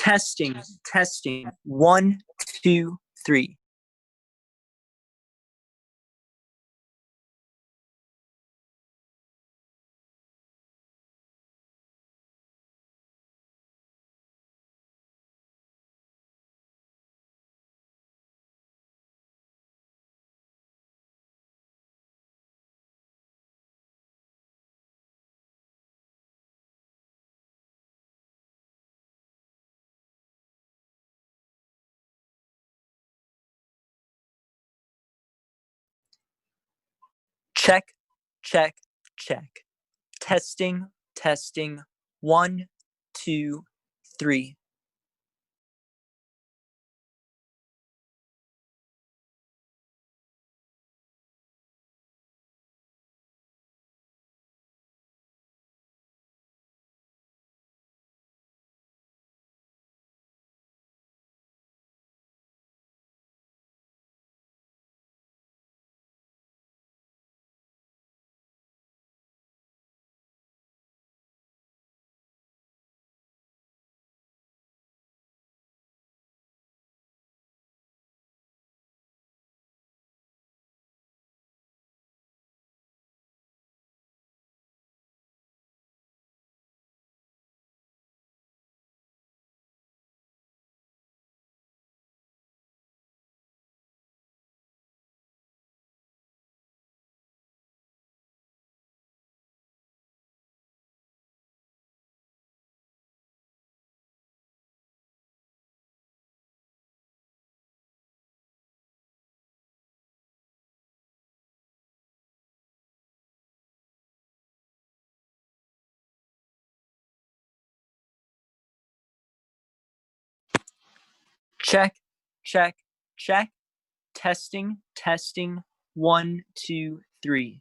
Testing, testing. 1, 2, 3. Check, check, check. Testing, testing. 1, 2, 3. Check, check, check. Testing, testing. 1, 2, 3.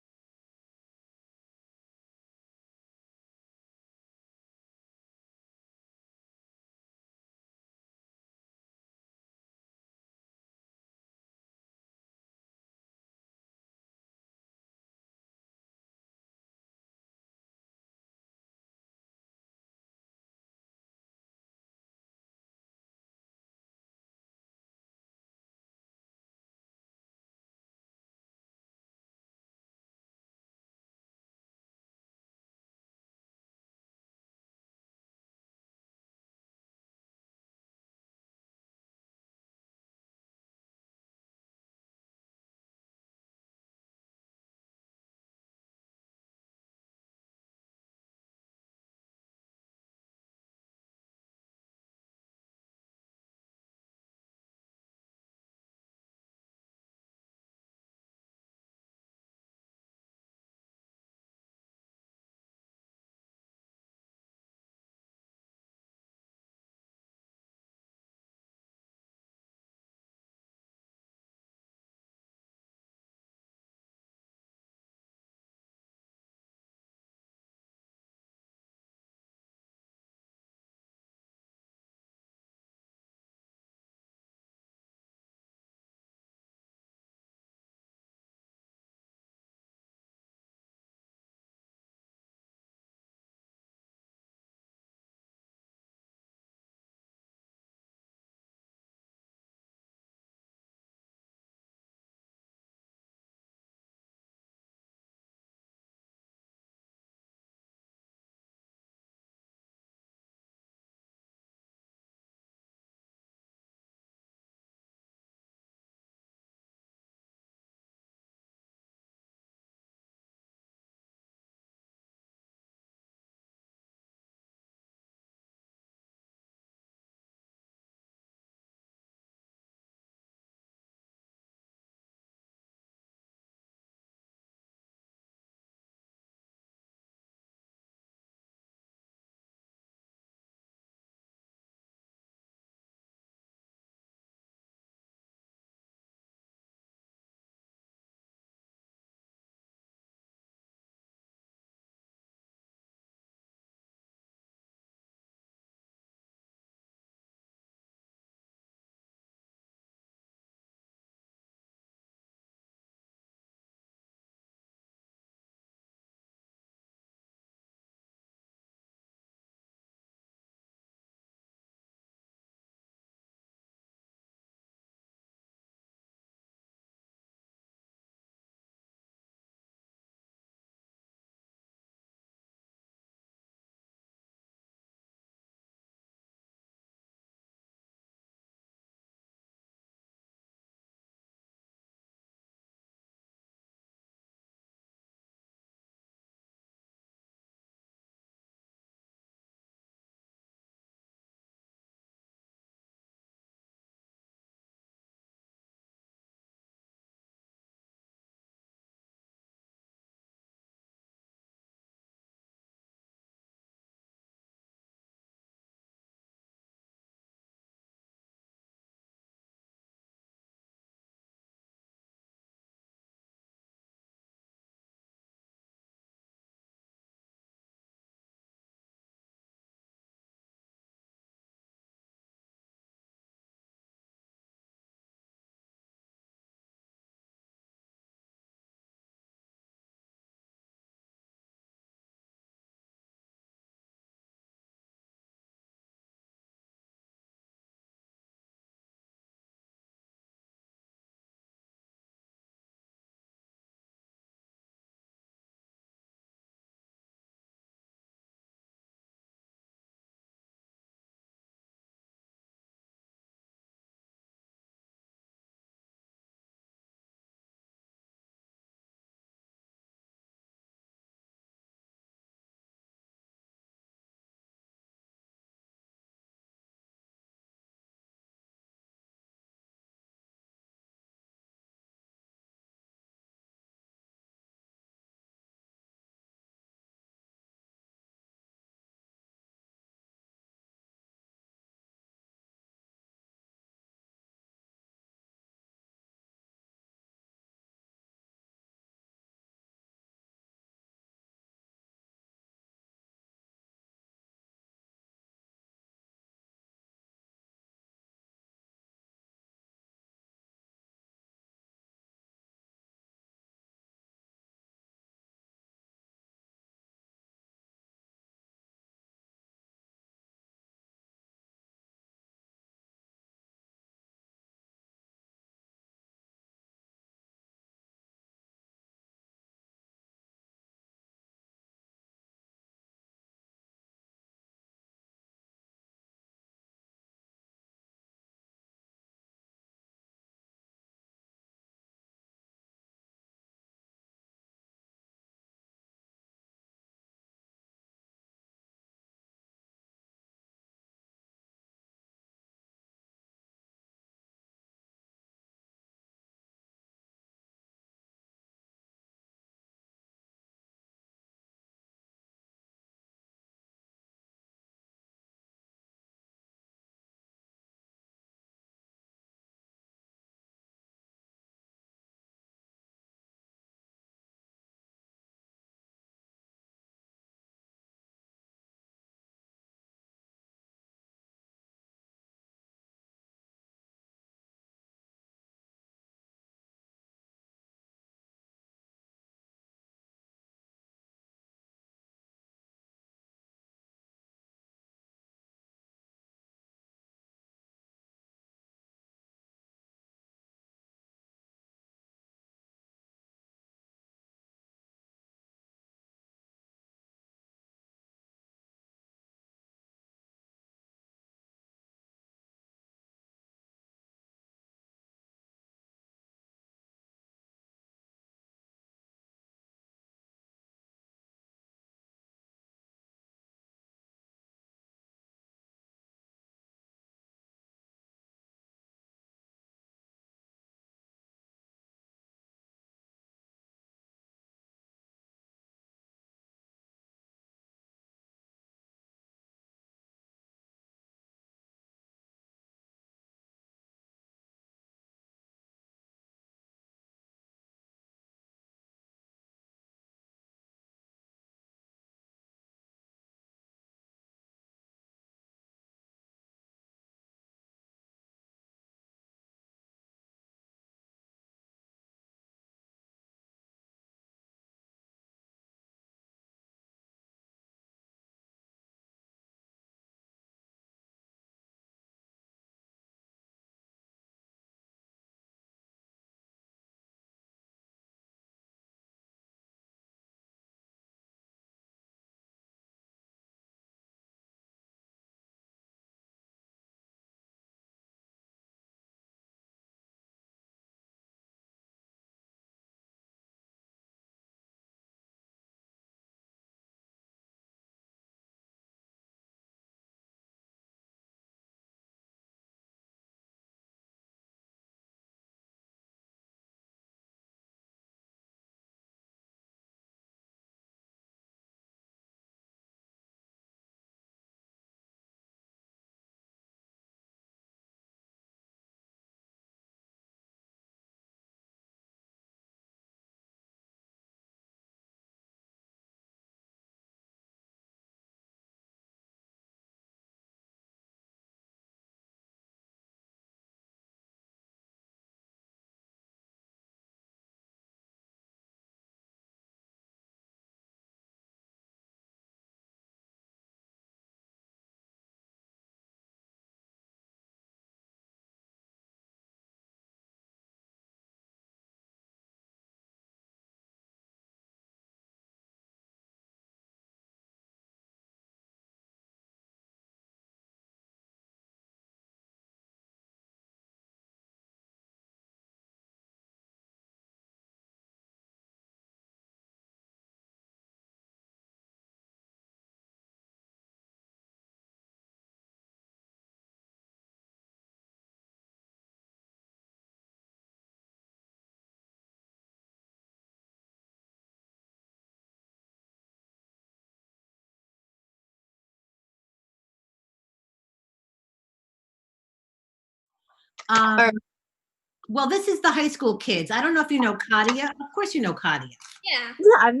Well, this is the high school kids. I don't know if you know Katia. Of course you know Katia. Yeah. Yeah,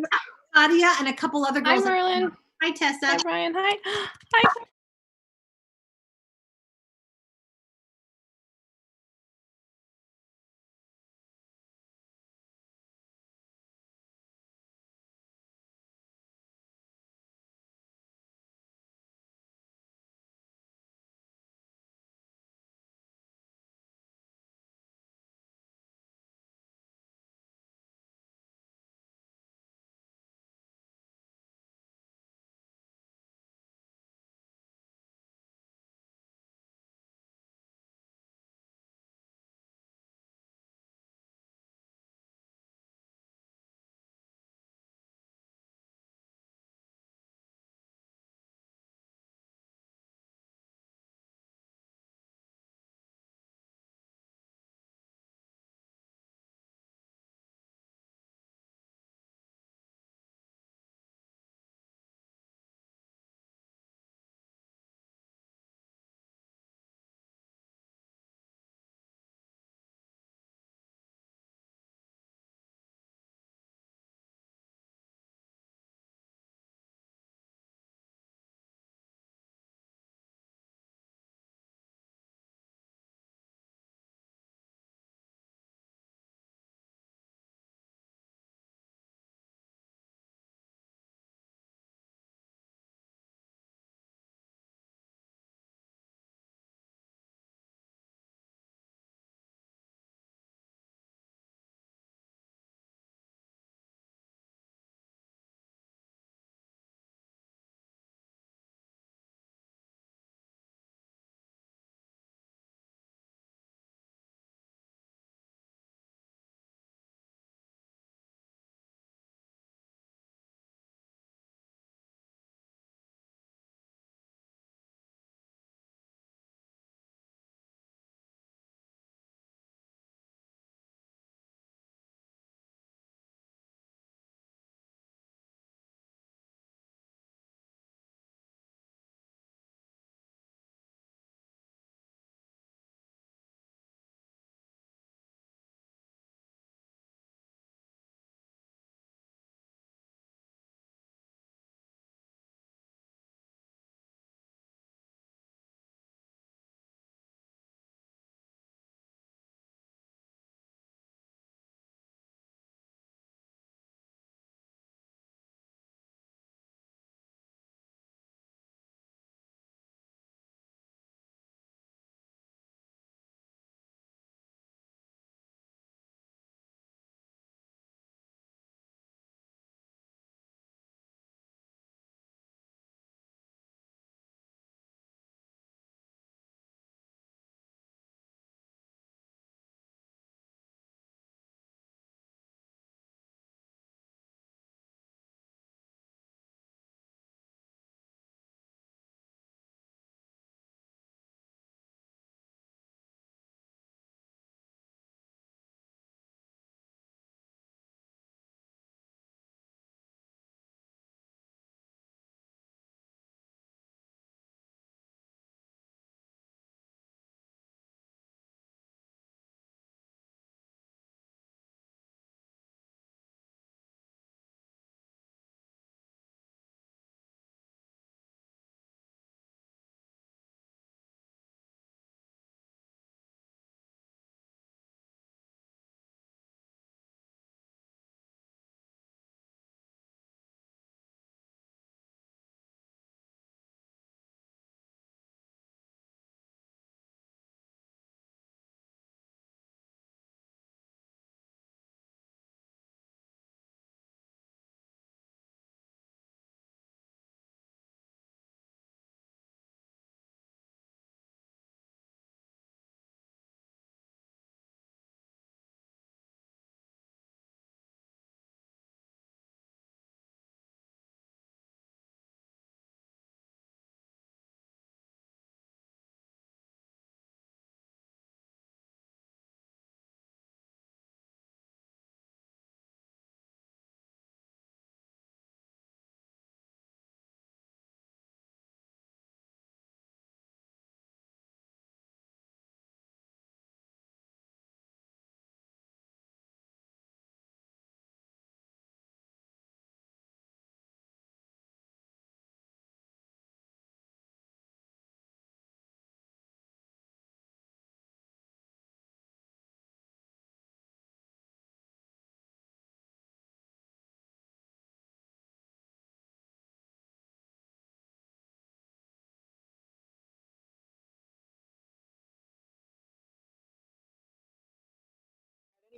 Katia and a couple other Hi, girls. Myrlin. Hi, Tessa. Hi, Brian. Hi. Hi.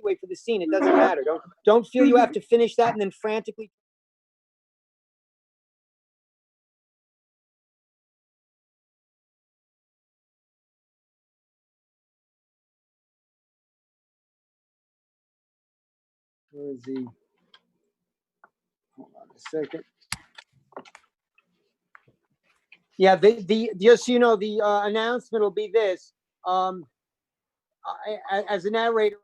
Wait for the scene. It doesn't matter. Don't feel you have to finish that and then frantically. Where is he? Hold on a second. Yeah, the just so you know, the announcement will be this. As a narrator.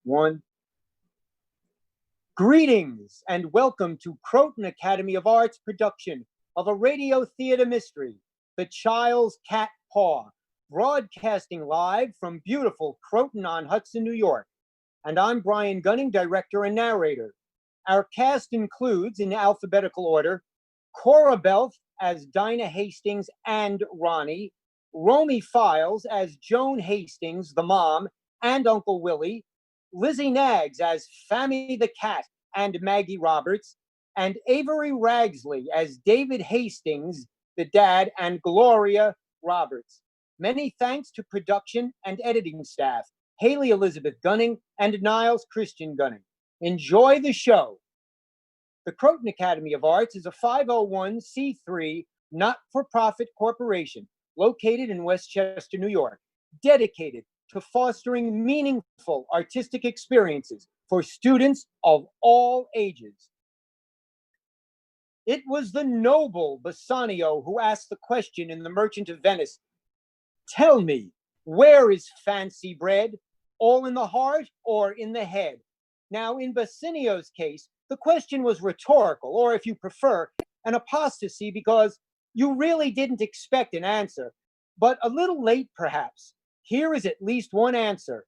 One. Greetings and welcome to Croton Academy of Arts production of a radio theater mystery, The Child's Cat Paw, broadcasting live from beautiful Croton-on-Hudson, New York. And I'm Brian Gunning, director and narrator. Our cast includes, in alphabetical order, Cora Belf as Dinah Hastings and Ronnie, Romy Files as Joan Hastings, the mom, and Uncle Willie, Lizzie Nags as Fammy the cat and Maggie Roberts, and Avery Ragsley as David Hastings, the dad, and Gloria Roberts. Many thanks to production and editing staff, Haley Elizabeth Gunning and Niles Christian Gunning. Enjoy the show. The Croton Academy of Arts is a 501c3 not-for-profit corporation located in Westchester, New York, dedicated to fostering meaningful artistic experiences for students of all ages. It was the noble Bassanio who asked the question in The Merchant of Venice, "Tell me, where is fancy bred? All in the heart or in the head?" Now, in Bassanio's case, the question was rhetorical, or if you prefer, an apostasy, because you really didn't expect an answer, but a little late perhaps. Here is at least one answer.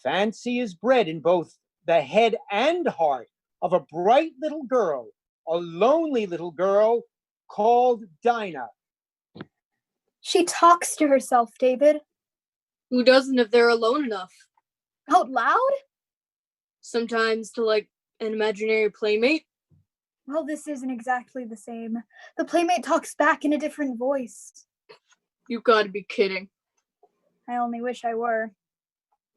Fancy is bred in both the head and heart of a bright little girl, a lonely little girl called Dinah. She talks to herself, David. Who doesn't if they're alone enough? Out loud? Sometimes to like an imaginary playmate. Well, this isn't exactly the same. The playmate talks back in a different voice. You gotta be kidding. I only wish I were.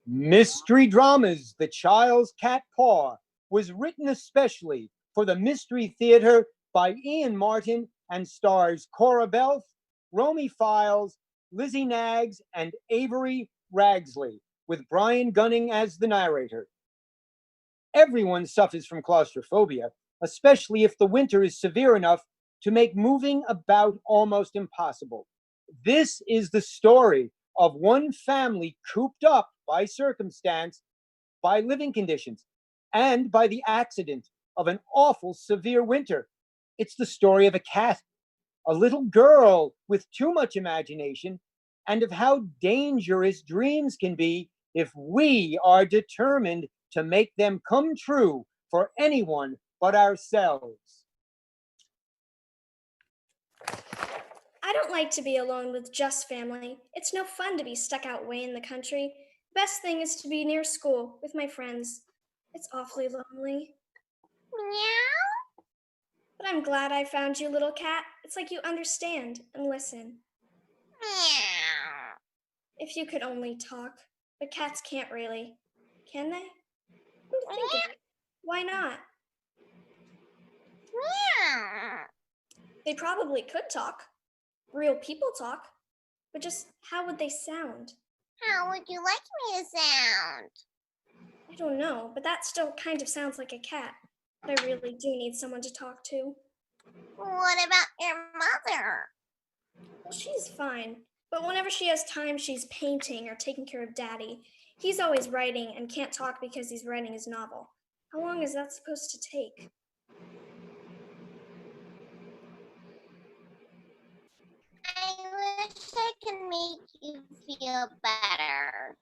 Mystery Dramas, The Child's Cat Paw, was written especially for the Mystery Theater by Ian Martin and stars Cora Belf, Romy Files, Lizzie Nags, and Avery Ragsley, with Brian Gunning as the narrator. Everyone suffers from claustrophobia, especially if the winter is severe enough to make moving about almost impossible. This is the story of one family cooped up by circumstance, by living conditions, and by the accident of an awful severe winter. It's the story of a cat, a little girl with too much imagination, and of how dangerous dreams can be if we are determined to make them come true for anyone but ourselves. I don't like to be alone with just family. It's no fun to be stuck out way in the country. The best thing is to be near school with my friends. It's awfully lonely. Meow. But I'm glad I found you, little cat. It's like you understand and listen. Meow. If you could only talk. But cats can't really. Can they? Think of it. Why not? Meow. They probably could talk. Real people talk. But just how would they sound? How would you like me to sound? I don't know, but that still kind of sounds like a cat. But I really do need someone to talk to. What about your mother? Well, she's fine. But whenever she has time, she's painting or taking care of Daddy. He's always writing and can't talk because he's writing his novel. How long is that supposed to take? I wish I could make you feel better.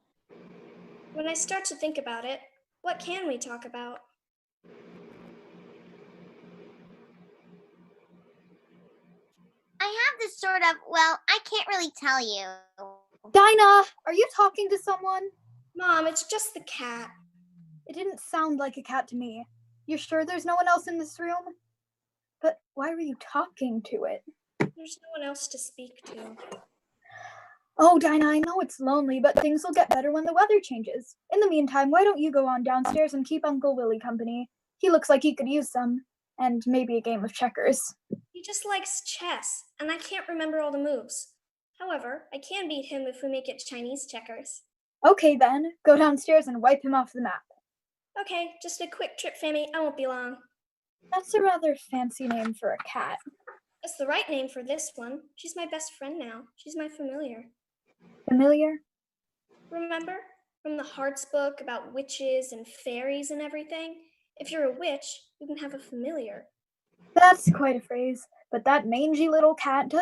When I start to think about it, what can we talk about? I have this sort of, well, I can't really tell you. Dinah, are you talking to someone? Mom, it's just the cat. It didn't sound like a cat to me. You're sure there's no one else in this room? But why were you talking to it? There's no one else to speak to. Oh, Dinah, I know it's lonely, but things will get better when the weather changes. In the meantime, why don't you go on downstairs and keep Uncle Willie company? He looks like he could use some. And maybe a game of checkers. He just likes chess, and I can't remember all the moves. However, I can beat him if we make it Chinese checkers. Okay then, go downstairs and wipe him off the map. Okay, just a quick trip, Fammy. I won't be long. That's a rather fancy name for a cat. It's the right name for this one. She's my best friend now. She's my familiar. Familiar? Remember? From the Hearts book about witches and fairies and everything. If you're a witch, you can have a familiar. That's quite a phrase, but that mangy little cat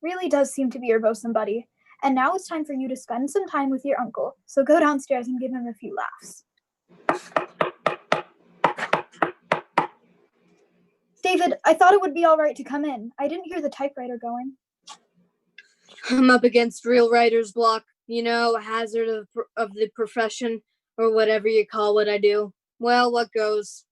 really does seem to be your bosom buddy. And now it's time for you to spend some time with your uncle, so go downstairs and give him a few laughs. David, I thought it would be all right to come in. I didn't hear the typewriter going. I'm up against real writer's block, a hazard of the profession, or whatever you call what I do. Well, what goes?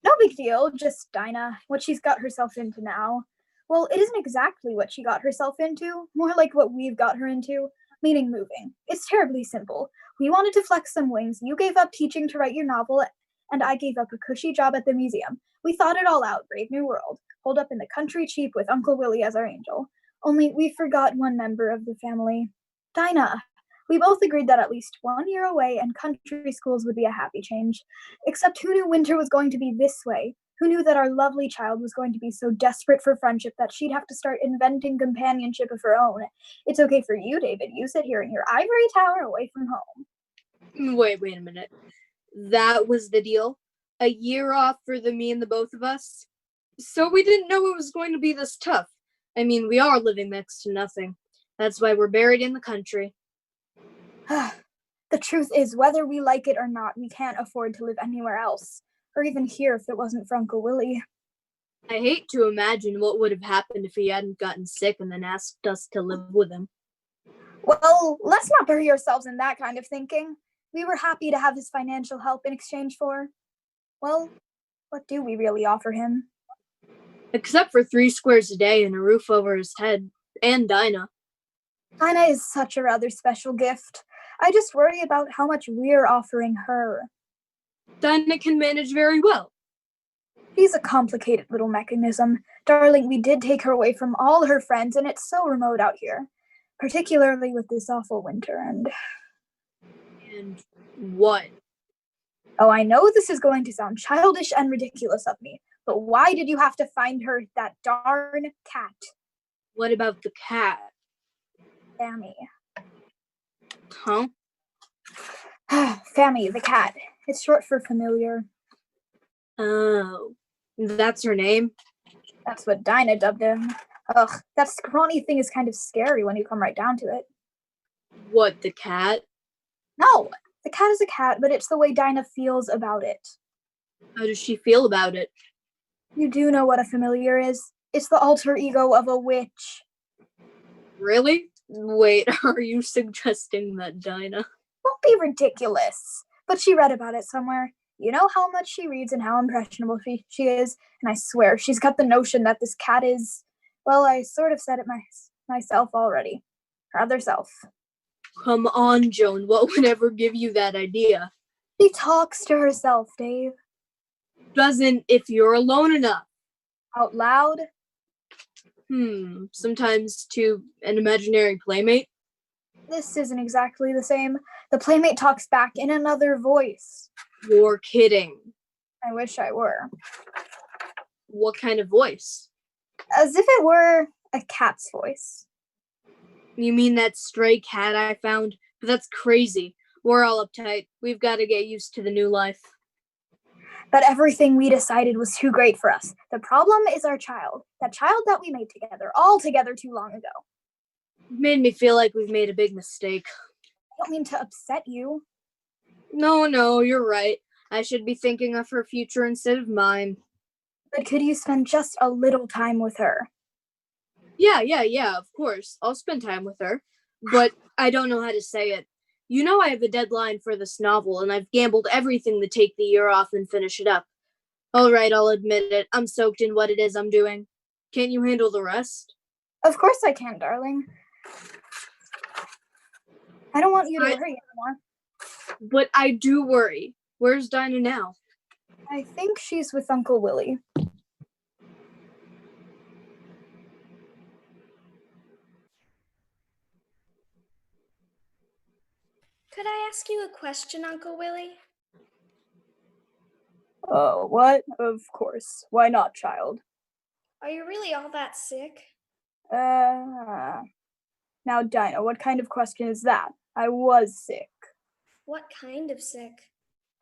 No big deal, just Dinah, what she's got herself into now. Well, it isn't exactly what she got herself into, more like what we've got her into, meaning moving. It's terribly simple. We wanted to flex some wings. You gave up teaching to write your novel, and I gave up a cushy job at the museum. We thought it all out, brave new world. Holed up in the country cheap with Uncle Willie as our angel. Only we forgot one member of the family. Dinah. We both agreed that at least 1 year away and country schools would be a happy change. Except who knew winter was going to be this way? Who knew that our lovely child was going to be so desperate for friendship that she'd have to start inventing companionship of her own? It's okay for you, David. You sit here in your ivory tower away from home. Wait a minute. That was the deal? A year off for me and the both of us? So we didn't know it was going to be this tough. I mean, we are living next to nothing. That's why we're buried in the country. The truth is, whether we like it or not, we can't afford to live anywhere else. Or even here if it wasn't for Uncle Willie. I hate to imagine what would have happened if he hadn't gotten sick and then asked us to live with him. Well, let's not bury ourselves in that kind of thinking. We were happy to have his financial help in exchange for, well, what do we really offer him? Except for 3 squares a day and a roof over his head, and Dinah. Dinah is such a rather special gift. I just worry about how much we're offering her. Dinah can manage very well. She's a complicated little mechanism. Darling, we did take her away from all her friends, and it's so remote out here. Particularly with this awful winter, and what? Oh, I know this is going to sound childish and ridiculous of me, but why did you have to find her that darn cat? What about the cat? Fammy. Huh? Fammy, the cat. It's short for familiar. Oh, that's her name? That's what Dinah dubbed him. Ugh, that scrawny thing is kind of scary when you come right down to it. What, the cat? No, the cat is a cat, but it's the way Dinah feels about it. How does she feel about it? You do know what a familiar is. It's the alter ego of a witch. Really? Wait, are you suggesting that Dinah? Don't be ridiculous. But she read about it somewhere. You know how much she reads and how impressionable she is, and I swear she's got the notion that this cat is, well, I sort of said it myself already. Her other self. Come on, Joan, what would ever give you that idea? She talks to herself, Dave. Doesn't if you're alone enough. Out loud? Sometimes to an imaginary playmate? This isn't exactly the same. The playmate talks back in another voice. You're kidding. I wish I were. What kind of voice? As if it were a cat's voice. You mean that stray cat I found? But that's crazy. We're all uptight. We've got to get used to the new life. But everything we decided was too great for us. The problem is our child. That child that we made together, all together too long ago. It made me feel like we've made a big mistake. I don't mean to upset you. No, you're right. I should be thinking of her future instead of mine. But could you spend just a little time with her? Yeah, of course. I'll spend time with her. But I don't know how to say it. You know I have a deadline for this novel, and I've gambled everything to take the year off and finish it up. All right, I'll admit it. I'm soaked in what it is I'm doing. Can't you handle the rest? Of course I can, darling. I don't want you to worry anymore. But I do worry. Where's Dinah now? I think she's with Uncle Willie. Could I ask you a question, Uncle Willie? Oh, what? Of course. Why not, child? Are you really all that sick? Now, Dinah, what kind of question is that? I was sick. What kind of sick?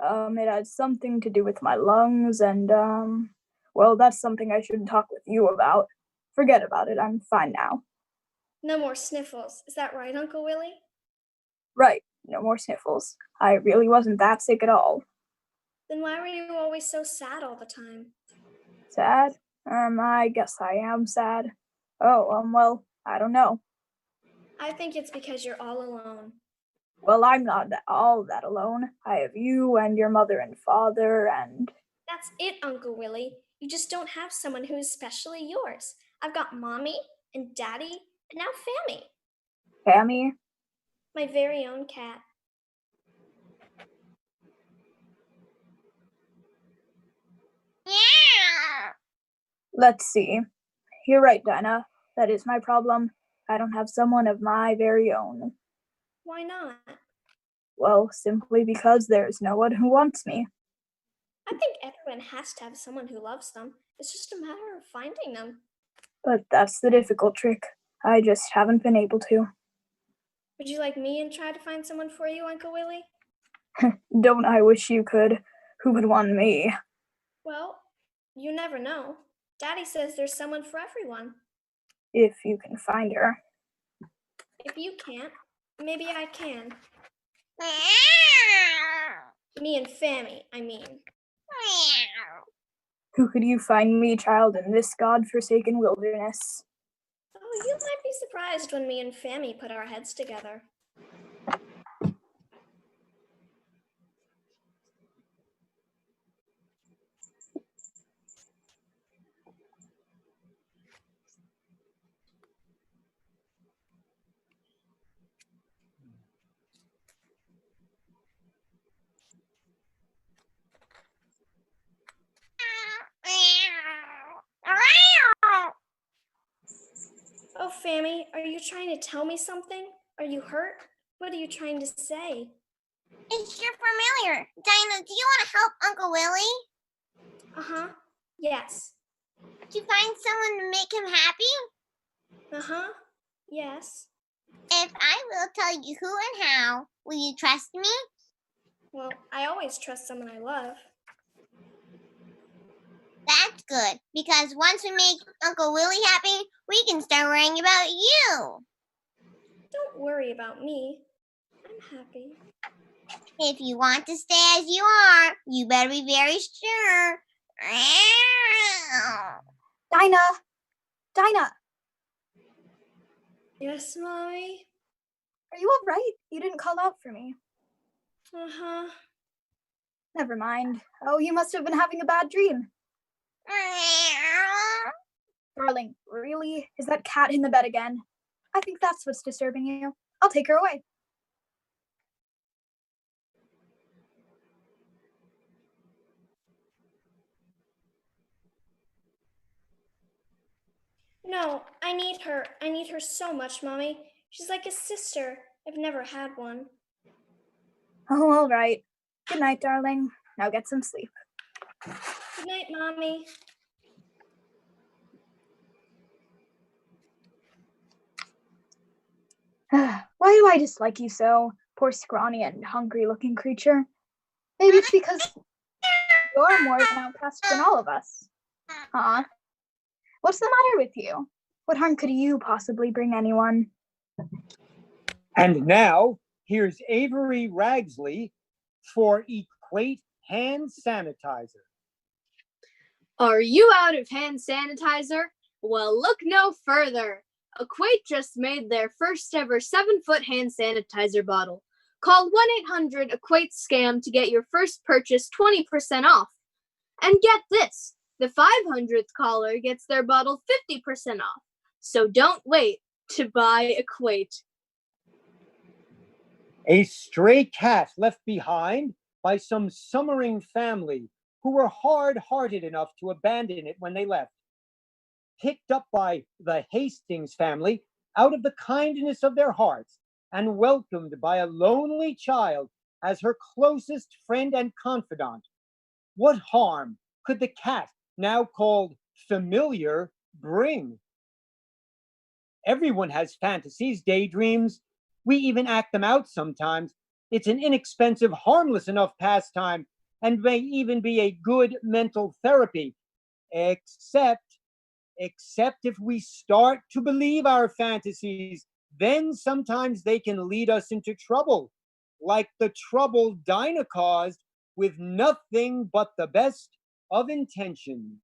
It had something to do with my lungs, and, well, that's something I shouldn't talk with you about. Forget about it, I'm fine now. No more sniffles. Is that right, Uncle Willie? Right, no more sniffles. I really wasn't that sick at all. Then why were you always so sad all the time? Sad? I guess I am sad. Oh, well, I don't know. I think it's because you're all alone. Well, I'm not all that alone. I have you and your mother and father and... That's it, Uncle Willie. You just don't have someone who is specially yours. I've got Mommy and Daddy and now Fammy, Tammy? my very own cat. Let's see. You're right, Dinah. That is my problem. I don't have someone of my very own. Why not? Well, simply because there's no one who wants me. I think everyone has to have someone who loves them. It's just a matter of finding them. But that's the difficult trick. I just haven't been able to. Would you like me and try to find someone for you, Uncle Willie? Don't I wish you could? Who would want me? Well, you never know. Daddy says there's someone for everyone. If you can find her. If you can't, maybe I can. Me and Fammy, I mean. Who could you find me, child, in this God-forsaken wilderness? Oh, you might be surprised when me and Fammy put our heads together. Oh, Fammy, are you trying to tell me something? Are you hurt? What are you trying to say? It's your familiar. Dinah, do you want to help Uncle Willie? Uh-huh. Yes. To find someone to make him happy? Uh-huh. Yes. If I will tell you who and how, will you trust me? Well, I always trust someone I love. That's good, because once we make Uncle Willie happy, we can start worrying about you. Don't worry about me. I'm happy. If you want to stay as you are, you better be very sure. Dinah! Dinah! Yes, Mommy? Are you all right? You didn't call out for me. Uh-huh. Never mind. Oh, you must have been having a bad dream. Darling, really? Is that cat in the bed again? I think that's what's disturbing you. I'll take her away. No, I need her. I need her so much, Mommy. She's like a sister. I've never had one. Oh, all right. Good night, darling. Now get some sleep. Good night, Mommy. Why do I dislike you so? Poor scrawny and hungry-looking creature. Maybe it's because you're more of an outcast than all of us. Huh? What's the matter with you? What harm could you possibly bring anyone? And now, here's Avery Ragsley for Equate Hand Sanitizer. Are you out of hand sanitizer? Well, look no further. Equate just made their first ever 7-foot hand sanitizer bottle. Call 1-800-EQUATE-SCAM to get your first purchase 20% off. And get this, the 500th caller gets their bottle 50% off. So don't wait to buy Equate. A stray cat left behind by some summering family who were hard-hearted enough to abandon it when they left. Picked up by the Hastings family out of the kindness of their hearts and welcomed by a lonely child as her closest friend and confidant. What harm could the cat, now called Familiar, bring? Everyone has fantasies, daydreams. We even act them out sometimes, It's an inexpensive, harmless enough pastime and may even be a good mental therapy. Except if we start to believe our fantasies, then sometimes they can lead us into trouble, like the trouble Dinah caused with nothing but the best of intentions.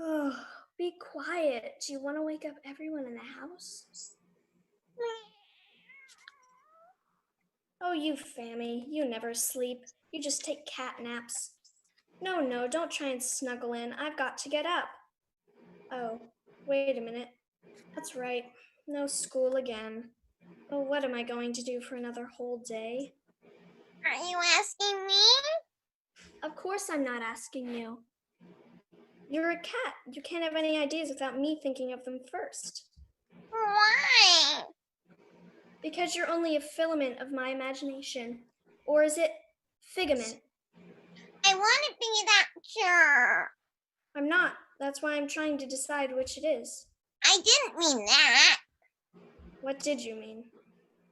Oh, be quiet. Do you want to wake up everyone in the house? Oh, you Fammy, you never sleep. You just take cat naps. No, don't try and snuggle in. I've got to get up. Oh, wait a minute. That's right. No school again. Oh, what am I going to do for another whole day? Are you asking me? Of course I'm not asking you. You're a cat. You can't have any ideas without me thinking of them first. Why? Because you're only a filament of my imagination. Or is it figment? I want to be that sure. I'm not. That's why I'm trying to decide which it is. I didn't mean that. What did you mean?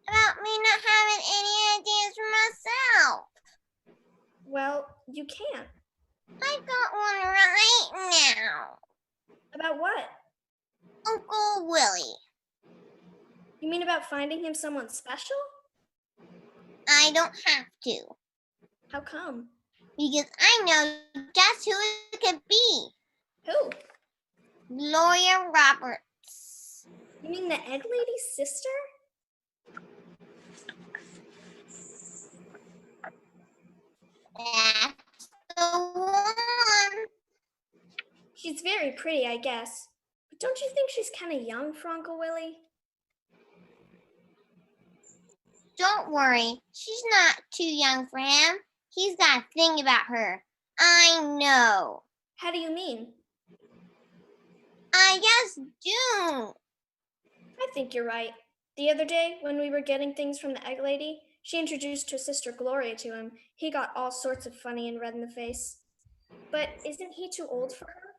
About me not having any ideas for myself. Well, you can't. I got one right now. About what? Uncle Willie. You mean about finding him someone special? I don't have to. How come? Because I know just who it could be. Who? Gloria Roberts. You mean the egg lady's sister? That's the one. She's very pretty, I guess. But don't you think she's kind of young for Uncle Willie? Don't worry, she's not too young for him. He's got a thing about her. I know. How do you mean? I just do. I think you're right. The other day, when we were getting things from the egg lady, she introduced her sister Gloria to him. He got all sorts of funny and red in the face. But isn't he too old for her?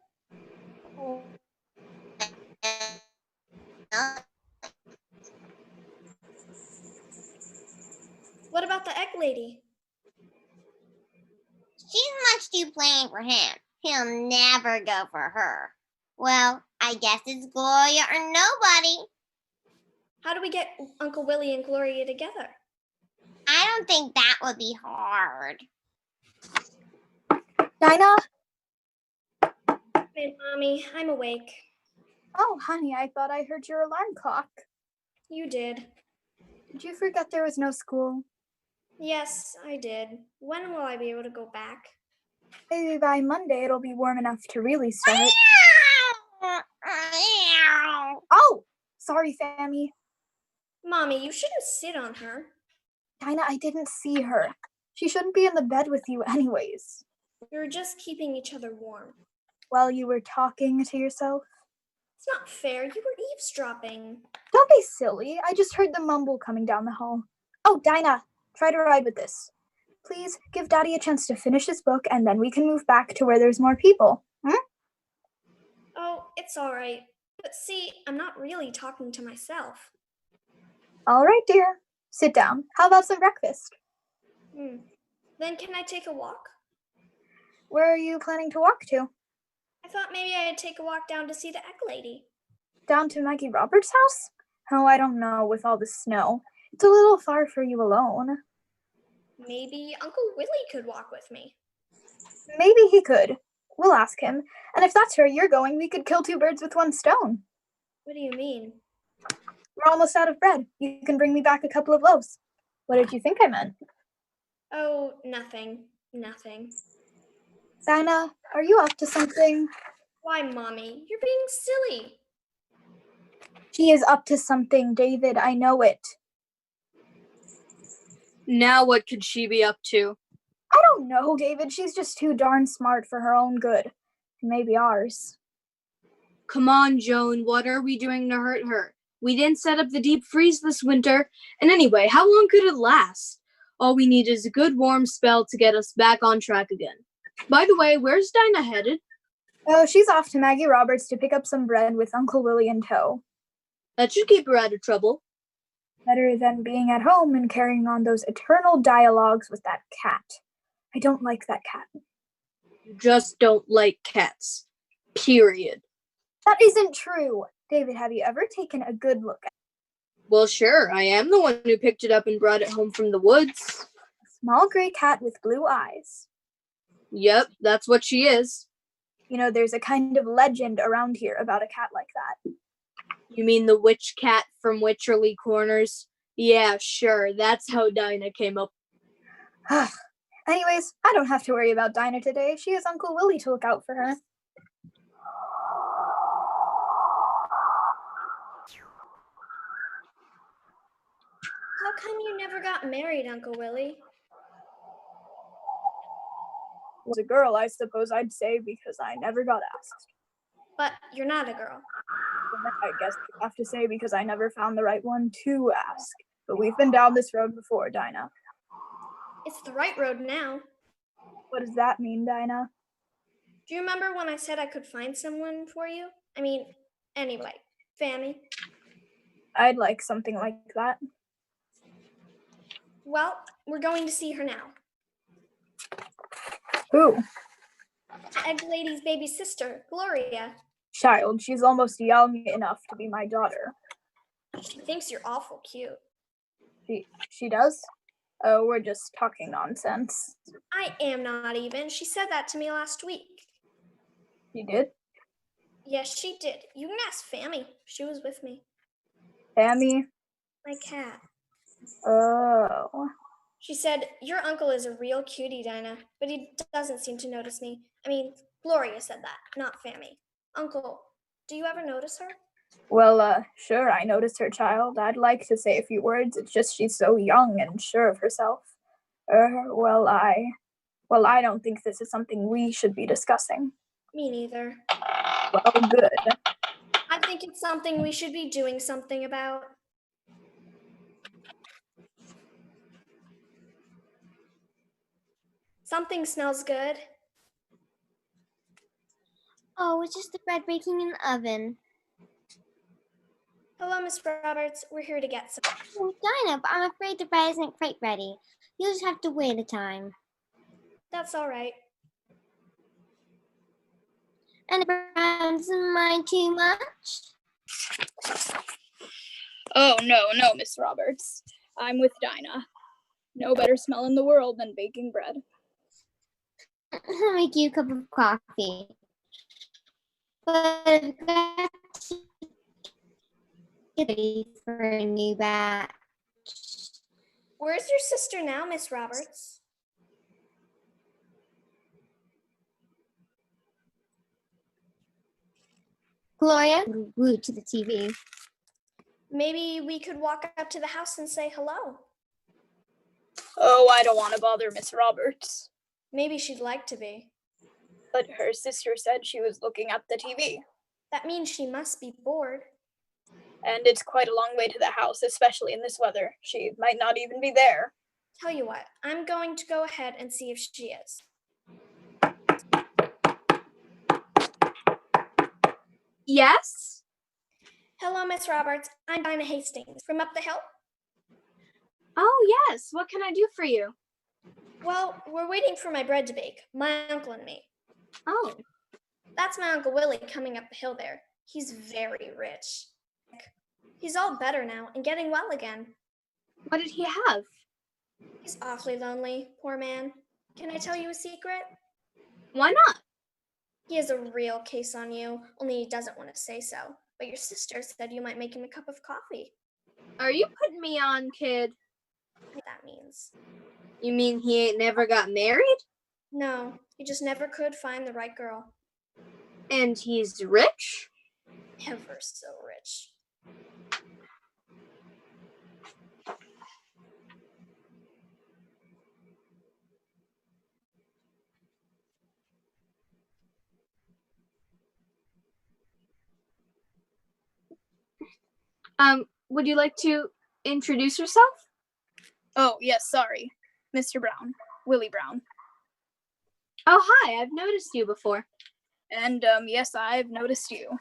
What about the egg lady? She's much too plain for him. He'll never go for her. Well, I guess it's Gloria or nobody. How do we get Uncle Willie and Gloria together? I don't think that would be hard. Dinah? Hey, Mommy, I'm awake. Oh, honey, I thought I heard your alarm clock. You did. Did you forget there was no school? Yes, I did. When will I be able to go back? Maybe by Monday it'll be warm enough to really start. Oh! Sorry, Fammy. Mommy, you shouldn't sit on her. Dinah, I didn't see her. She shouldn't be in the bed with you anyways. We were just keeping each other warm. While you were talking to yourself? It's not fair. You were eavesdropping. Don't be silly. I just heard the mumble coming down the hall. Oh, Dinah, try to ride with this. Please give Daddy a chance to finish his book and then we can move back to where there's more people. Oh, it's all right. But see, I'm not really talking to myself. All right, dear. Sit down. How about some breakfast? Then can I take a walk? Where are you planning to walk to? I thought maybe I'd take a walk down to see the egg lady. Down to Maggie Roberts' house? Oh, I don't know with all the snow. It's a little far for you alone. Maybe Uncle Willie could walk with me. Maybe he could. We'll ask him. And if that's where you're going, we could kill two birds with one stone. What do you mean? We're almost out of bread. You can bring me back a couple of loaves. What did you think I meant? Oh, nothing. Nothing. Dinah, are you up to something? Why, Mommy? You're being silly. She is up to something, David. I know it. Now what could she be up to? I don't know, David. She's just too darn smart for her own good. And maybe ours. Come on, Joan, what are we doing to hurt her? We didn't set up the deep freeze this winter. And anyway, how long could it last? All we need is a good warm spell to get us back on track again. By the way, where's Dinah headed? Oh, she's off to Maggie Roberts to pick up some bread with Uncle Willie in tow. That should keep her out of trouble. Better than being at home and carrying on those eternal dialogues with that cat. I don't like that cat. You just don't like cats. Period. That isn't true. David, have you ever taken a good look at Well, sure, I am the one who picked it up and brought it home from the woods. a small gray cat with blue eyes? Yep, that's what she is. You know, there's a kind of legend around here about a cat like that. You mean the witch cat from Witcherly Corners? Yeah, sure, that's how Dinah came up. Anyways, I don't have to worry about Dinah today. She has Uncle Willie to look out for her. How come you never got married, Uncle Willie? Was a girl, I suppose I'd say, because I never got asked. But you're not a girl. I guess you have to say because I never found the right one to ask. But we've been down this road before, Dinah. It's the right road now. What does that mean, Dinah? Do you remember when I said I could find someone for you? Anyway, Fammy. I'd like something like that. Well, we're going to see her now. Who? The Egg Lady's baby sister, Gloria. Child, she's almost young enough to be my daughter. She thinks you're awful cute. She does? Oh, we're just talking nonsense. I am not even. She said that to me last week. You did? Yes, she did. You can ask Fammy. She was with me. Fammy? My cat. Oh. She said, your uncle is a real cutie, Dinah, but he doesn't seem to notice me. Gloria said that, not Fammy. Uncle, do you ever notice her? Well, sure, I notice her, child. I'd like to say a few words. It's just she's so young and sure of herself. I don't think this is something we should be discussing. Me neither. Well, good. I think it's something we should be doing something about. Something smells good. Oh, it's just the bread baking in the oven. Hello, Miss Roberts. We're here to get some. Oh, Dinah, but I'm afraid the bread isn't quite ready. You'll just have to wait a time. That's all right. And the bread doesn't mind too much? Oh, no, Miss Roberts. I'm with Dinah. No better smell in the world than baking bread. I'll make you a cup of coffee. But I've got to get ready for a new batch. Where's your sister now, Miss Roberts? Gloria, glued to the TV. Maybe we could walk up to the house and say hello. Oh, I don't want to bother Miss Roberts. Maybe she'd like to be. But her sister said she was looking at the TV. That means she must be bored. And it's quite a long way to the house, especially in this weather. She might not even be there. Tell you what, I'm going to go ahead and see if she is. Yes? Hello, Miss Roberts. I'm Dinah Hastings from up the hill. Oh, yes. What can I do for you? Well, we're waiting for my bread to bake, my uncle and me. Oh, That's my Uncle Willie coming up the hill there. He's very rich. He's all better now and getting well again. what did he have? He's awfully lonely, poor man. Can I tell you a secret? Why not? He has a real case on you, only he doesn't want to say so. But your sister said you might make him a cup of coffee. Are you putting me on, kid? What that means. You mean he ain't never got married? No, he just never could find the right girl. And he's rich? Ever so rich. Would you like to introduce yourself? Oh, yes, sorry. Mr. Brown. Willie Brown. Oh, hi. I've noticed you before. And, yes, I've noticed you.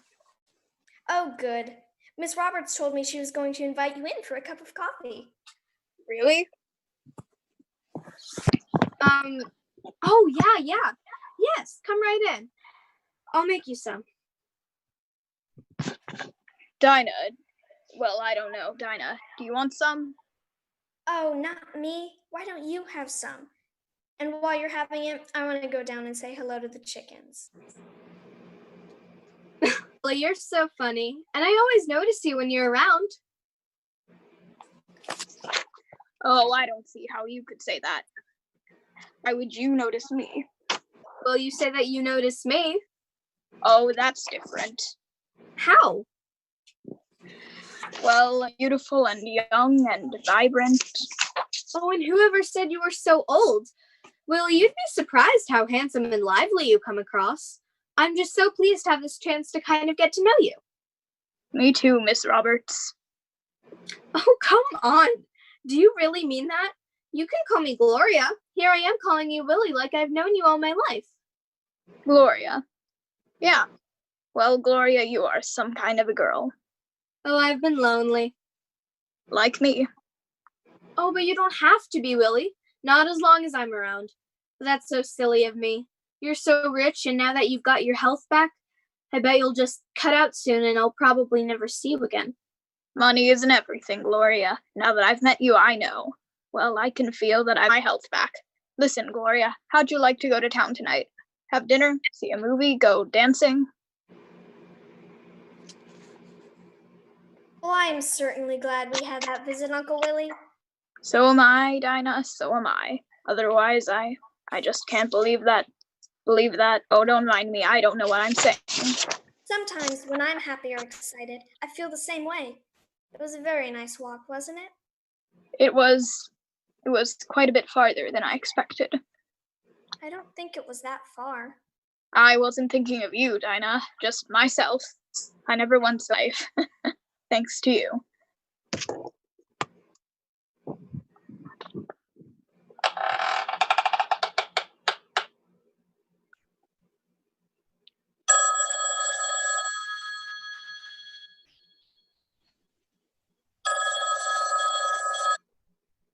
Oh, good. Miss Roberts told me she was going to invite you in for a cup of coffee. Really? Oh, yeah. Yes, come right in. I'll make you some. Dinah. Well, I don't know. Dinah, do you want some? Oh, not me. Why don't you have some? And while you're having it, I want to go down and say hello to the chickens. Well, you're so funny, and I always notice you when you're around. Oh, I don't see how you could say that. Why would you notice me? Well, you say that you notice me. Oh, that's different. How? Well, beautiful and young and vibrant. Oh, and whoever said you were so old? Well, you'd be surprised how handsome and lively you come across. I'm just so pleased to have this chance to kind of get to know you. Me too, Miss Roberts. Oh, come on. Do you really mean that? You can call me Gloria. Here I am calling you Willie like I've known you all my life. Gloria. Yeah. Well, Gloria, you are some kind of a girl. Oh, I've been lonely. Like me. Oh, but you don't have to be, Willie. Not as long as I'm around. That's so silly of me. You're so rich, and now that you've got your health back, I bet you'll just cut out soon and I'll probably never see you again. Money isn't everything, Gloria. Now that I've met you, I know. Well, I can feel that I have my health back. Listen, Gloria, how'd you like to go to town tonight? Have dinner, see a movie, go dancing? Well, I am certainly glad we had that visit, Uncle Willie. So am I, Dinah, so am I. Otherwise, I just can't believe that. Oh, don't mind me, I don't know what I'm saying. Sometimes when I'm happy or excited, I feel the same way. It was a very nice walk, wasn't it? It was quite a bit farther than I expected. I don't think it was that far. I wasn't thinking of you, Dinah, just myself. I never once life. Thanks to you.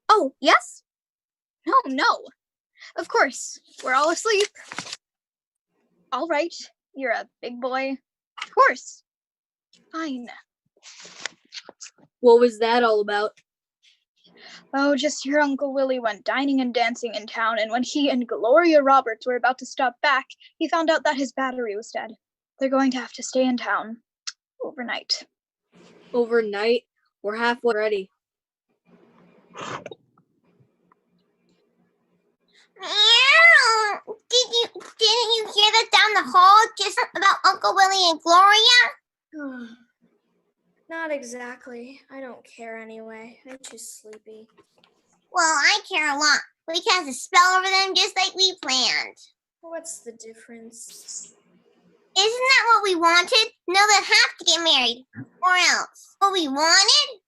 Oh, yes? No. Of course. We're all asleep. All right. You're a big boy. Of course. Fine. What was that all about? Oh, just your Uncle Willie went dining and dancing in town, and when he and Gloria Roberts were about to stop back, he found out that his battery was dead. They're going to have to stay in town overnight. Overnight? We're halfway already. Didn't you hear that down the hall just about Uncle Willie and Gloria? Not exactly. I don't care anyway. I'm too sleepy. Well, I care a lot. We cast a spell over them just like we planned. What's the difference? Isn't that what we wanted? No, they'll have to get married. Or else. What we wanted?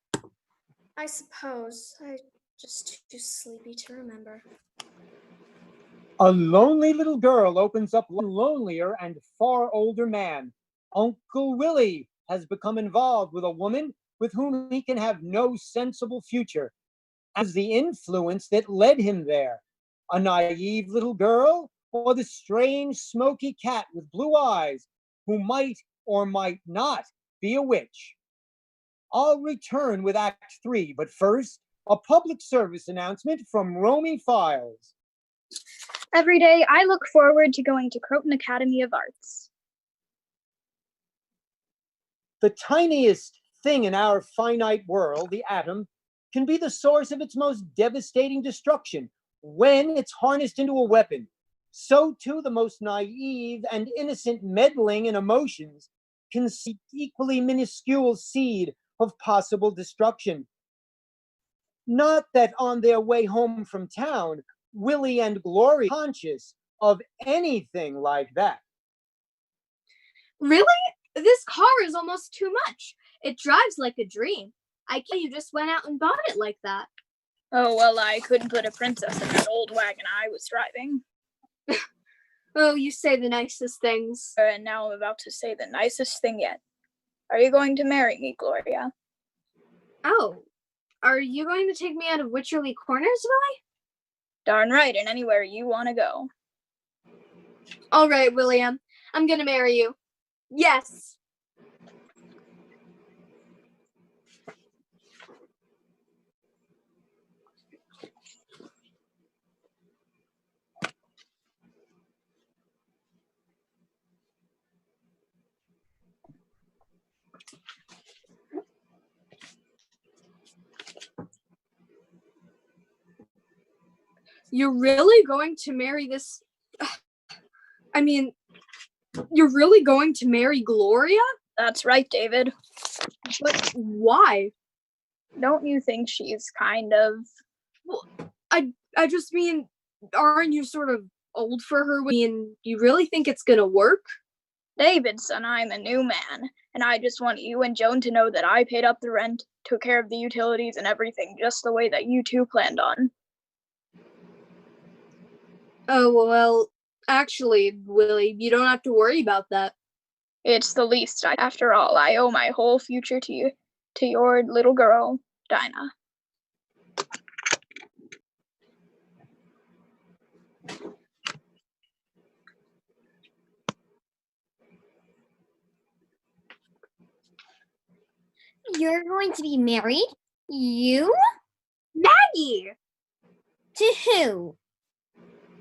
I suppose. I'm just too sleepy to remember. A lonely little girl opens up a lonelier and far older man. Uncle Willie has become involved with a woman with whom he can have no sensible future. As the influence that led him there, a naive little girl or the strange smoky cat with blue eyes who might or might not be a witch. I'll return with Act 3, but first, a public service announcement from Romy Files. Every day, I look forward to going to Croton Academy of Arts. The tiniest thing in our finite world, the atom, can be the source of its most devastating destruction when it's harnessed into a weapon. So too, the most naive and innocent meddling in emotions can see equally minuscule seed of possible destruction. Not that on their way home from town, Willie and Gloria are conscious of anything like that. Really? This car is almost too much. It drives like a dream. I can't. You just went out and bought it like that. Oh, well, I couldn't put a princess in that old wagon I was driving. Oh, you say the nicest things. And now I'm about to say the nicest thing yet. Are you going to marry me, Gloria? Oh, are you going to take me out of Witcherly Corners, Willie? Darn right, and anywhere you want to go. All right, William. I'm gonna marry you. Yes. You're really going to marry this? I mean, you're really going to marry Gloria? That's right, David. But why? Don't you think she's kind of... Well, I just mean, aren't you sort of old for her? I mean, you really think it's gonna work? David, son, I'm a new man, and I just want you and Joan to know that I paid up the rent, took care of the utilities and everything just the way that you two planned on. Oh, well, actually, Willie, you don't have to worry about that. It's the least. After all, I owe my whole future to you, to your little girl, Dinah. You're going to be married? You? Maggie! To who?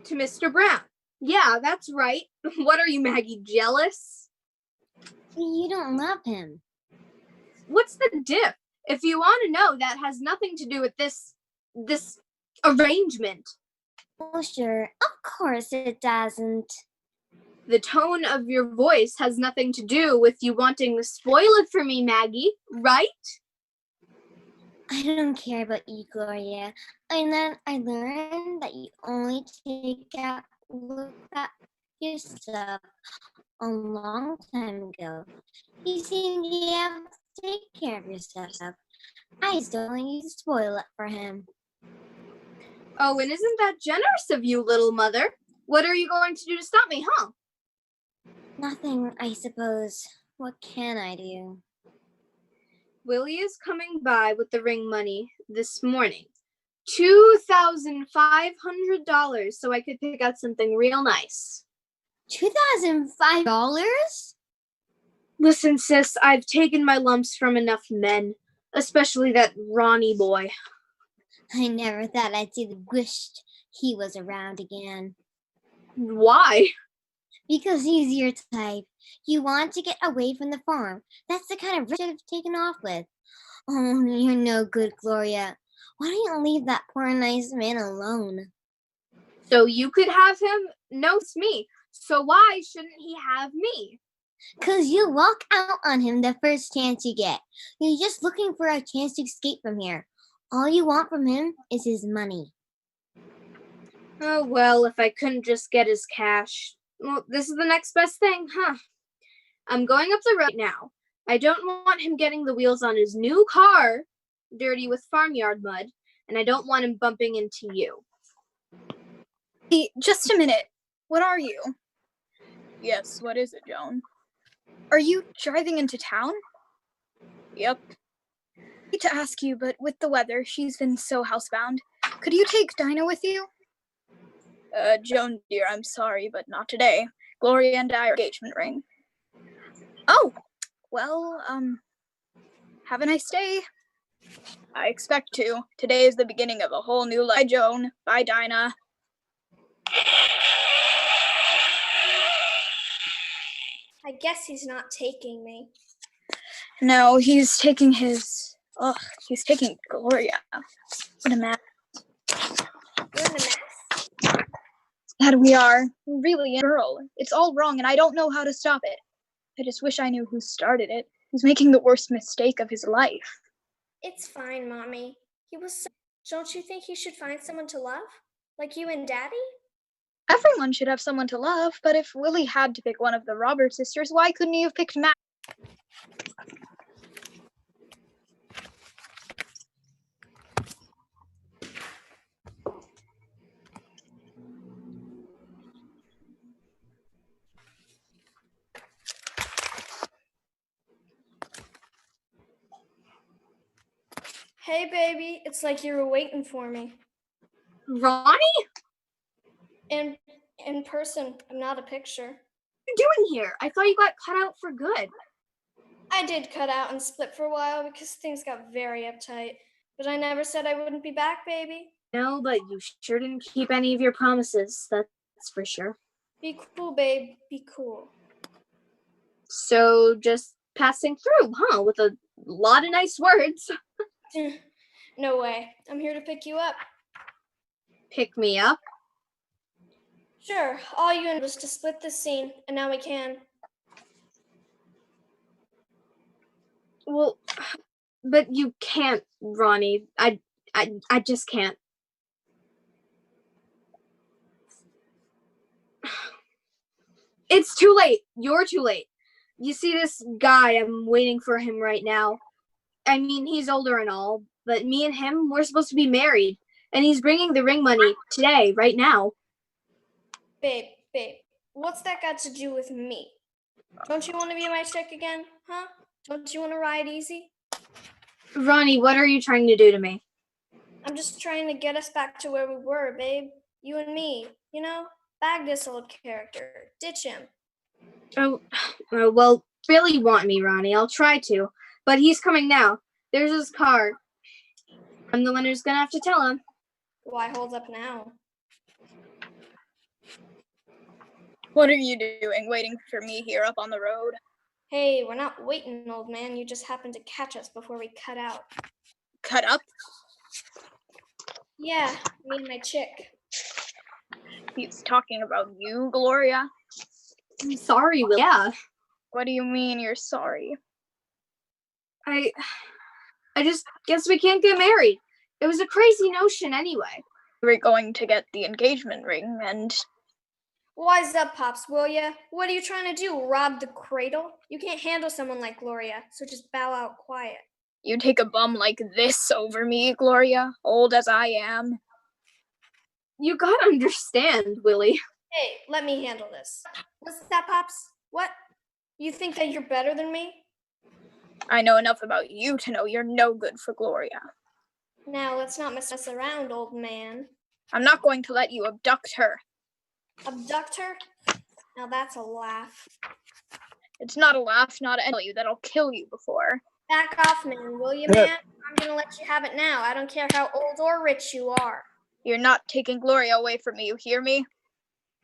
To Mr. Brown. Yeah, that's right. What are you, Maggie, jealous? You don't love him. What's the diff? If you want to know, that has nothing to do with this arrangement. Well, sure. Of course it doesn't. The tone of your voice has nothing to do with you wanting to spoil it for me, Maggie, right? I don't care about you, Gloria. I learned that you only look at yourself a long time ago. You seem to have to take care of yourself. I just don't want you to spoil it for him. Oh, and isn't that generous of you, little mother? What are you going to do to stop me, huh? Nothing, I suppose. What can I do? Willie is coming by with the ring money this morning. $2,500 so I could pick out something real nice. $2,500? Listen, sis, I've taken my lumps from enough men, especially that Ronnie boy. I never thought I'd see the wished he was around again. Why? Because he's your type. You want to get away from the farm. That's the kind of rich I've taken off with. Oh, you're no good, Gloria. Why don't you leave that poor nice man alone? So you could have him? No, it's me. So why shouldn't he have me? 'Cause you walk out on him the first chance you get. You're just looking for a chance to escape from here. All you want from him is his money. Oh, well, if I couldn't just get his cash. Well, this is the next best thing, huh? I'm going up the road now. I don't want him getting the wheels on his new car dirty with farmyard mud, and I don't want him bumping into you. Hey, just a minute. What are you? Yes, what is it, Joan? Are you driving into town? Yep. I hate to ask you, but with the weather, she's been so housebound. Could you take Dinah with you? Joan, dear, I'm sorry, but not today. Gloria and I are engagement ring. Oh, well, have a nice day. I expect to. Today is the beginning of a whole new life. Bye, Joan. Bye, Dinah. I guess he's not taking me. No, he's taking he's taking Gloria. What a mess. You're in a mess. Dad, we are. Really, a girl. It's all wrong, and I don't know how to stop it. I just wish I knew who started it. He's making the worst mistake of his life. It's fine, Mommy. Don't you think he should find someone to love? Like you and Daddy? Everyone should have someone to love, but if Willie had to pick one of the Roberts sisters, why couldn't he have picked Matt? Hey, baby. It's like you were waiting for me. Ronnie? In person, I'm not a picture. What are you doing here? I thought you got cut out for good. I did cut out and split for a while because things got very uptight. But I never said I wouldn't be back, baby. No, but you sure didn't keep any of your promises. That's for sure. Be cool, babe. Be cool. So just passing through, huh? With a lot of nice words. No way. I'm here to pick you up. Pick me up? Sure. All you was to split this scene, and now we can. Well, but you can't, Ronnie. I just can't. It's too late. You're too late. You see this guy, I'm waiting for him right now. I mean, he's older and all, but me and him, we're supposed to be married. And he's bringing the ring money today, right now. Babe, what's that got to do with me? Don't you want to be my chick again, huh? Don't you want to ride easy? Ronnie, what are you trying to do to me? I'm just trying to get us back to where we were, babe. You and me, bag this old character. Ditch him. Oh, well, really want me, Ronnie. I'll try to. But he's coming now. There's his car. I'm the one who's gonna have to tell him. Why hold up now? What are you doing, waiting for me here up on the road? Hey, we're not waiting, old man. You just happened to catch us before we cut out. Cut up? Yeah, me and my chick. He's talking about you, Gloria? I'm sorry, Will. Yeah. What do you mean you're sorry? I just guess we can't get married. It was a crazy notion anyway. We're going to get the engagement ring and... Wise up, Pops, will ya? What are you trying to do, rob the cradle? You can't handle someone like Gloria, so just bow out quiet. You take a bum like this over me, Gloria, old as I am. You gotta understand, Willie. Hey, let me handle this. What's that, Pops? What? You think that you're better than me? I know enough about you to know you're no good for Gloria. Now, let's not mess us around, old man. I'm not going to let you abduct her. Abduct her? Now that's a laugh. It's not a laugh, not a you that'll kill you before. Back off, man, will you, man? I'm gonna let you have it now. I don't care how old or rich you are. You're not taking Gloria away from me, you hear me?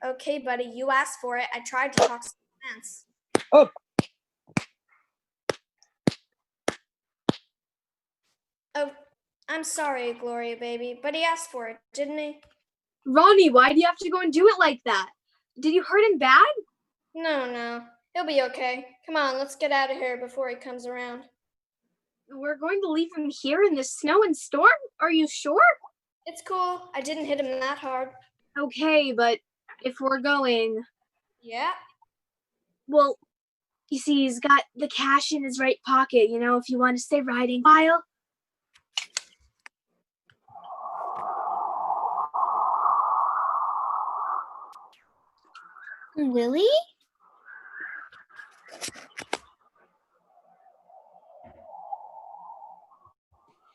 Okay, buddy, you asked for it. I tried to talk some sense. Oh, Oh, I'm sorry, Gloria, baby, but he asked for it, didn't he? Ronnie, why do you have to go and do it like that? Did you hurt him bad? No. He'll be okay. Come on, let's get out of here before he comes around. We're going to leave him here in the snow and storm? Are you sure? It's cool. I didn't hit him that hard. Okay, but if we're going... Yeah? Well, you see, he's got the cash in his right pocket, if you want to stay riding a while. Willie?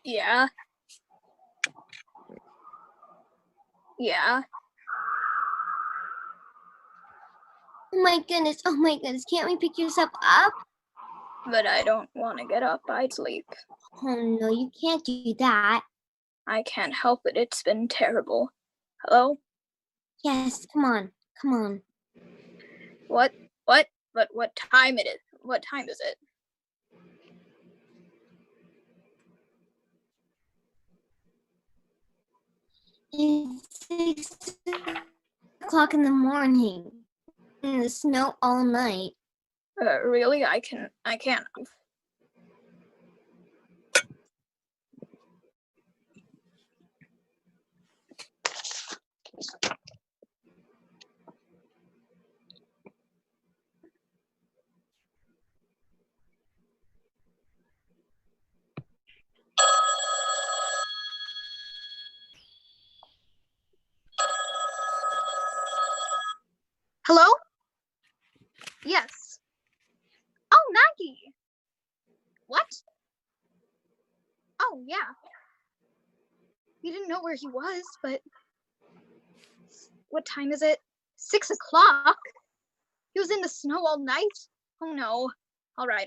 Yeah. Yeah. Oh my goodness, can't we pick yourself up? But I don't want to get up, I'd sleep. Oh no, you can't do that. I can't help it, it's been terrible. Hello? Yes, come on. What? But what time it is? What time is it? It's 6 o'clock in the morning. In the snow all night. Really? I can't. Hello? Yes. Oh, Maggie. What? Oh, yeah. We didn't know where he was, but what time is it? 6 o'clock? He was in the snow all night? Oh no. All right.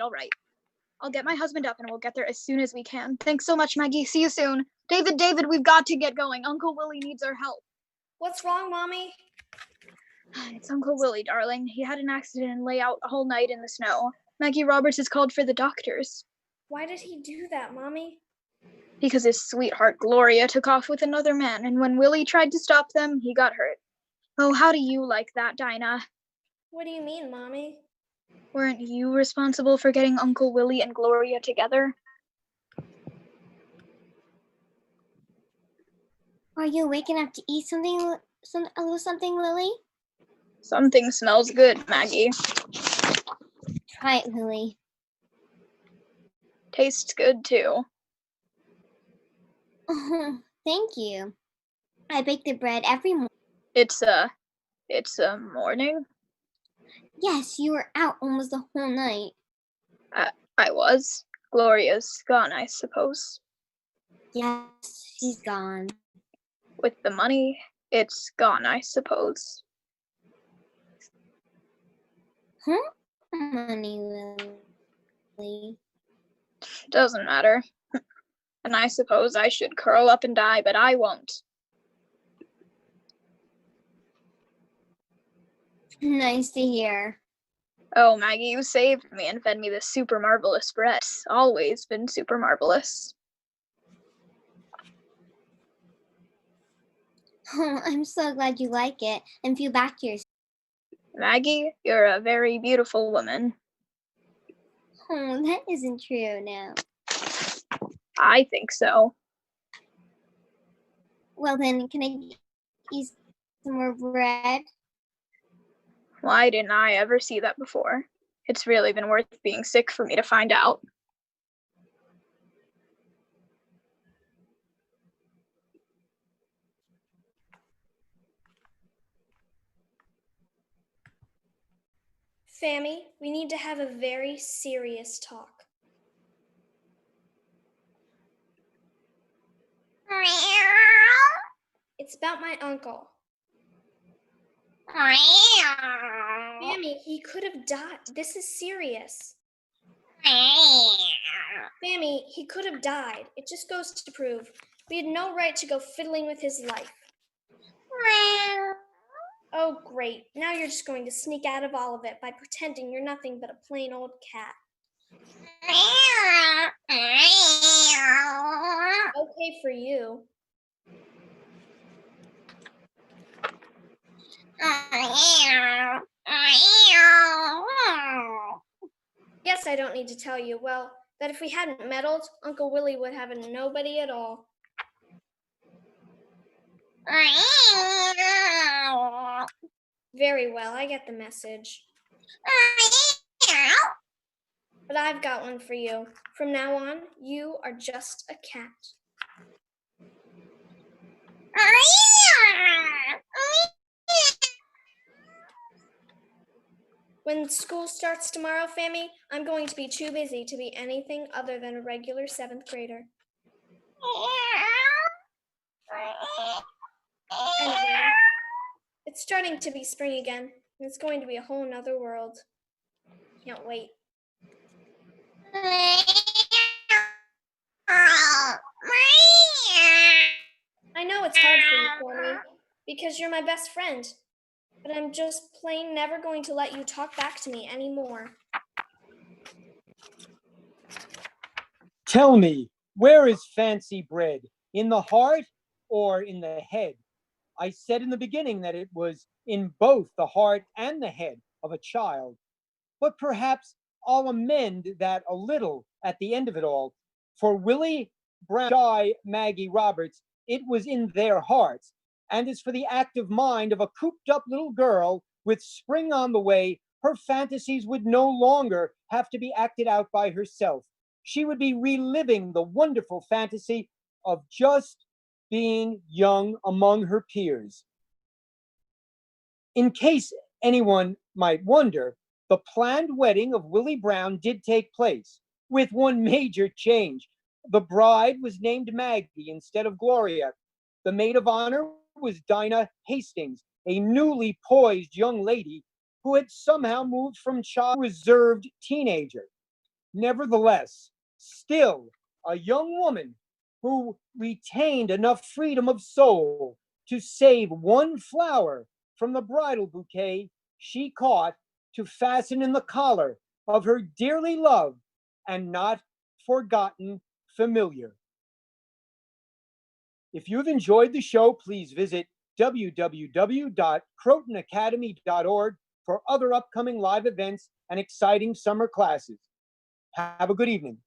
I'll get my husband up and we'll get there as soon as we can. Thanks so much, Maggie. See you soon. David, we've got to get going. Uncle Willie needs our help. What's wrong, Mommy? It's Uncle Willie, darling. He had an accident and lay out a whole night in the snow. Maggie Roberts has called for the doctors. Why did he do that, Mommy? Because his sweetheart Gloria took off with another man, and when Willie tried to stop them, he got hurt. Oh, how do you like that, Dinah? What do you mean, Mommy? Weren't you responsible for getting Uncle Willie and Gloria together? Are you awake enough to eat a little something, Lily? Something smells good, Maggie. Try it, Lily. Tastes good, too. Thank you. I bake the bread every morning. It's a morning? Yes, you were out almost the whole night. I was. Gloria's gone, I suppose. Yes, she's gone. With the money, it's gone, I suppose. Money, Lily. Doesn't matter. And I suppose I should curl up and die, but I won't. Nice to hear. Oh, Maggie, you saved me and fed me this super marvelous bread. It's always been super marvelous. Oh, I'm so glad you like it and feel back to yourself. Maggie, you're a very beautiful woman. Oh, that isn't true now. I think so. Well then, can I eat some more bread? Why didn't I ever see that before? It's really been worth being sick for me to find out. Fammy, we need to have a very serious talk. It's about my uncle. Fammy, he could have died. This is serious. Fammy, he could have died. It just goes to prove we had no right to go fiddling with his life. Oh, great. Now you're just going to sneak out of all of it by pretending you're nothing but a plain old cat. Okay for you. Guess I don't need to tell you, well, that if we hadn't meddled, Uncle Willie would have a nobody at all. Very well, I get the message. But I've got one for you. From now on, you are just a cat. When school starts tomorrow, Fammy, I'm going to be too busy to be anything other than a regular 7th grader. Anyway, it's starting to be spring again, and it's going to be a whole nother world. Can't wait. I know it's hard for you, Fammy, because you're my best friend. But I'm just plain never going to let you talk back to me anymore. Tell me, where is fancy bread? In the heart or in the head? I said in the beginning that it was in both the heart and the head of a child. But perhaps I'll amend that a little at the end of it all. For Willie Brown, Shy, Maggie Roberts, it was in their hearts. And as for the active mind of a cooped-up little girl with spring on the way, her fantasies would no longer have to be acted out by herself. She would be reliving the wonderful fantasy of just being young among her peers. In case anyone might wonder, the planned wedding of Willie Brown did take place, with one major change. The bride was named Maggie instead of Gloria, The maid of honor was Dinah Hastings, a newly poised young lady who had somehow moved from child to reserved teenager. Nevertheless, still a young woman who retained enough freedom of soul to save one flower from the bridal bouquet she caught to fasten in the collar of her dearly loved and not forgotten familiar. If you've enjoyed the show, please visit www.crotonacademy.org for other upcoming live events and exciting summer classes. Have a good evening.